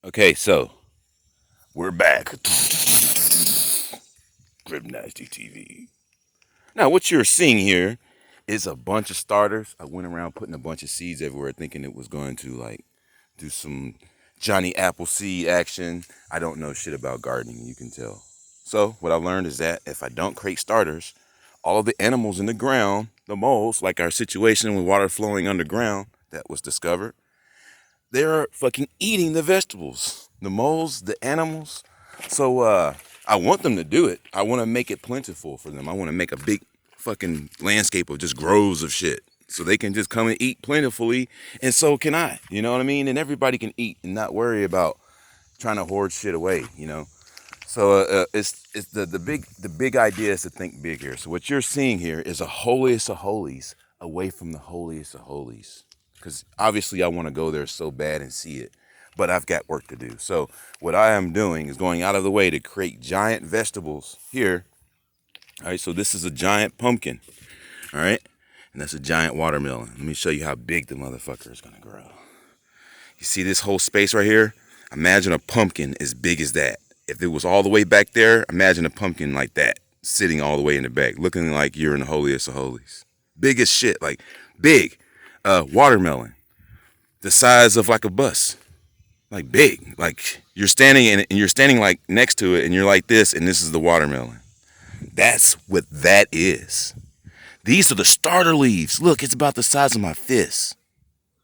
Okay, so we're back. Crib Nasty TV. Now, what you're seeing here is a bunch of starters. I went around putting a bunch of seeds everywhere, thinking it was going to like do some Johnny Appleseed action. I don't know shit about gardening, you can tell. So, what I learned is that if I don't create starters, all of the animals in the ground, the moles, like our situation with water flowing underground that was discovered, they're fucking eating the vegetables, the moles, the animals. So I want them to do it. I want to make it plentiful for them. I want to make a big fucking landscape of just groves of shit so they can just come and eat plentifully, and so can I. You know what I mean? And everybody can eat and not worry about trying to hoard shit away. So it's the big idea is to think big here. So what you're seeing here is a holiest of holies away from the holiest of holies, because obviously I want to go there so bad and see it, but I've got work to do. So what I am doing is going out of the way to create giant vegetables here. All right, so this is a giant pumpkin. All right, and that's a giant watermelon. Let me show you how big the motherfucker is gonna grow. You see this whole space right here? Imagine a pumpkin as big as that. If it was all the way back there, imagine a pumpkin like that, sitting all the way in the back, looking like you're in the holiest of holies. Big as shit, like big. Watermelon, the size of like a bus, like big. Like you're standing in it and you're standing like next to it and you're like this, and this is the watermelon. That's what that is. These are the starter leaves. Look, it's about the size of my fist.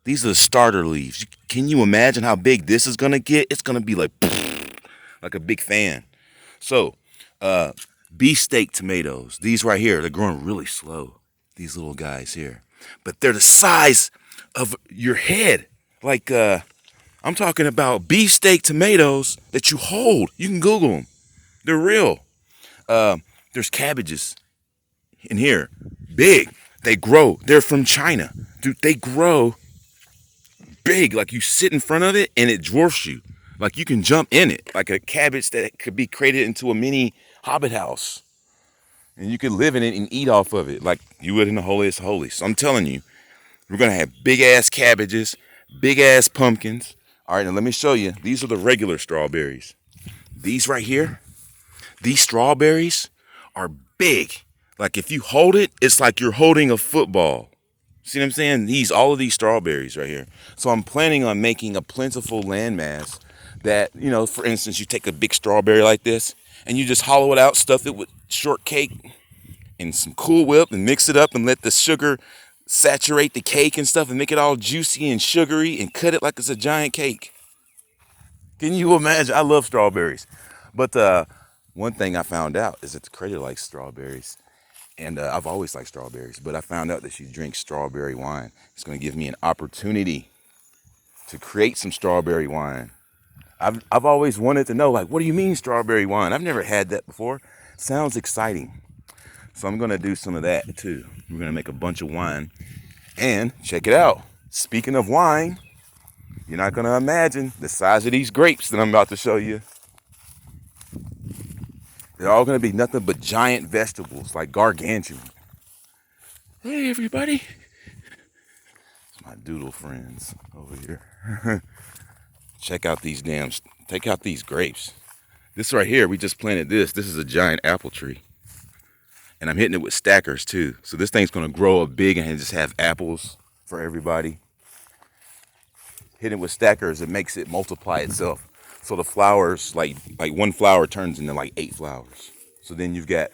These are the starter leaves. Can you imagine how big this is gonna get? It's gonna be like like a big fan. So, uh, beefsteak tomatoes. These right here, they're growing really slow. These little guys here, but they're the size of your head. Like I'm talking about beefsteak tomatoes that you hold. You can Google them. They're real. There's cabbages in here, big. They grow. They're from China, dude. They grow big. Like you sit in front of it and it dwarfs you. Like you can jump in it, like a cabbage that could be created into a mini hobbit house, and you could live in it and eat off of it, like you would in the holiest of holies. So I'm telling you, we're gonna have big ass cabbages, big ass pumpkins. All right, now let me show you. These are the regular strawberries. These right here, these strawberries are big. Like if you hold it, it's like you're holding a football. See what I'm saying? All of these strawberries right here. So I'm planning on making a plentiful landmass that, for instance, you take a big strawberry like this and you just hollow it out, stuff it with shortcake and some Cool Whip and mix it up and let the sugar saturate the cake and stuff and make it all juicy and sugary and cut it like it's a giant cake. Can you imagine? I love strawberries. But one thing I found out is that the creator likes strawberries. And I've always liked strawberries, but I found out that she drinks strawberry wine. It's going to give me an opportunity to create some strawberry wine. I've always wanted to know, like, what do you mean strawberry wine? I've never had that before. Sounds exciting. So I'm going to do some of that too. We're going to make a bunch of wine. And check it out. Speaking of wine, you're not going to imagine the size of these grapes that I'm about to show you. They're all going to be nothing but giant vegetables, like gargantuan. Hey, everybody. It's my doodle friends over here. Check out take out these grapes. This right here, we just planted this. This is a giant apple tree. And I'm hitting it with stackers too. So this thing's gonna grow up big and just have apples for everybody. Hitting it with stackers, it makes it multiply itself. So the flowers, like one flower turns into like 8 flowers. So then you've got,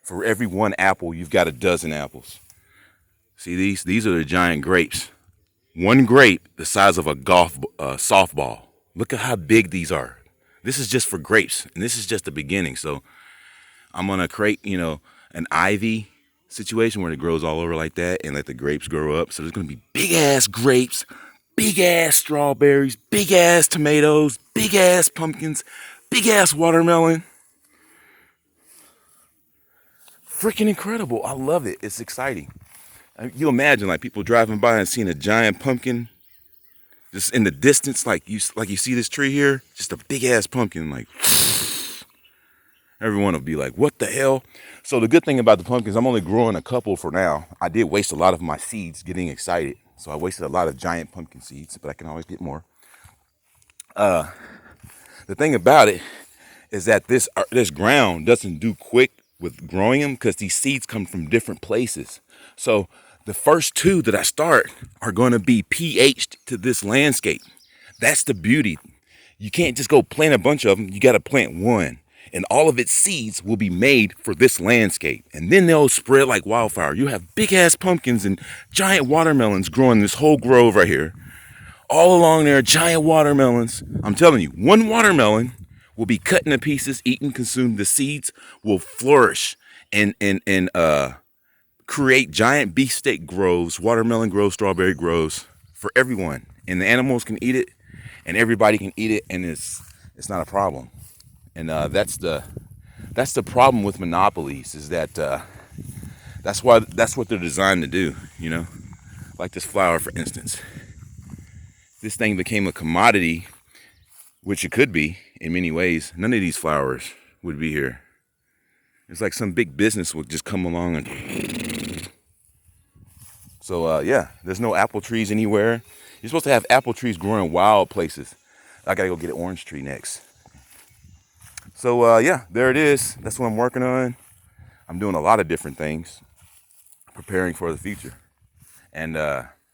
for every one apple, you've got a dozen apples. See these? These are the giant grapes. One grape the size of a golf softball. Look at how big these are. This is just for grapes, and this is just the beginning. So I'm gonna create, an ivy situation where it grows all over like that, and let the grapes grow up. So there's gonna be big ass grapes, big ass strawberries, big ass tomatoes, big ass pumpkins, big ass watermelon. Freaking incredible! I love it. It's exciting. You imagine like people driving by and seeing a giant pumpkin just in the distance, like you see this tree here, just a big ass pumpkin, like everyone will be like, what the hell? So the good thing about the pumpkins, I'm only growing a couple for now. I did waste a lot of my seeds getting excited. So I wasted a lot of giant pumpkin seeds, but I can always get more. The thing about it is that this ground doesn't do quick with growing them because these seeds come from different places. So the first two that I start are going to be pH'd to this landscape. That's the beauty. You can't just go plant a bunch of them. You got to plant one. And all of its seeds will be made for this landscape. And then they'll spread like wildfire. You have big ass pumpkins and giant watermelons growing this whole grove right here. All along there, giant watermelons. I'm telling you, one watermelon will be cut into pieces, eaten, consumed. The seeds will flourish and create giant beefsteak groves, watermelon groves, strawberry groves for everyone. And the animals can eat it, and everybody can eat it, and it's not a problem. And that's the problem with monopolies, is that that's what they're designed to do. You know, like this flower, for instance. This thing became a commodity, which it could be in many ways. None of these flowers would be here. It's like some big business would just come along and. So yeah, there's no apple trees anywhere. You're supposed to have apple trees growing wild places. I gotta go get an orange tree next. So yeah, there it is. That's what I'm working on. I'm doing a lot of different things, preparing for the future. And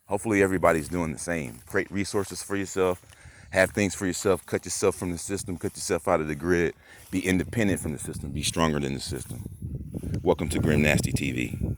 hopefully everybody's doing the same. Create resources for yourself, have things for yourself, cut yourself from the system, cut yourself out of the grid, be independent from the system, be stronger than the system. Welcome to Grim Nasty TV.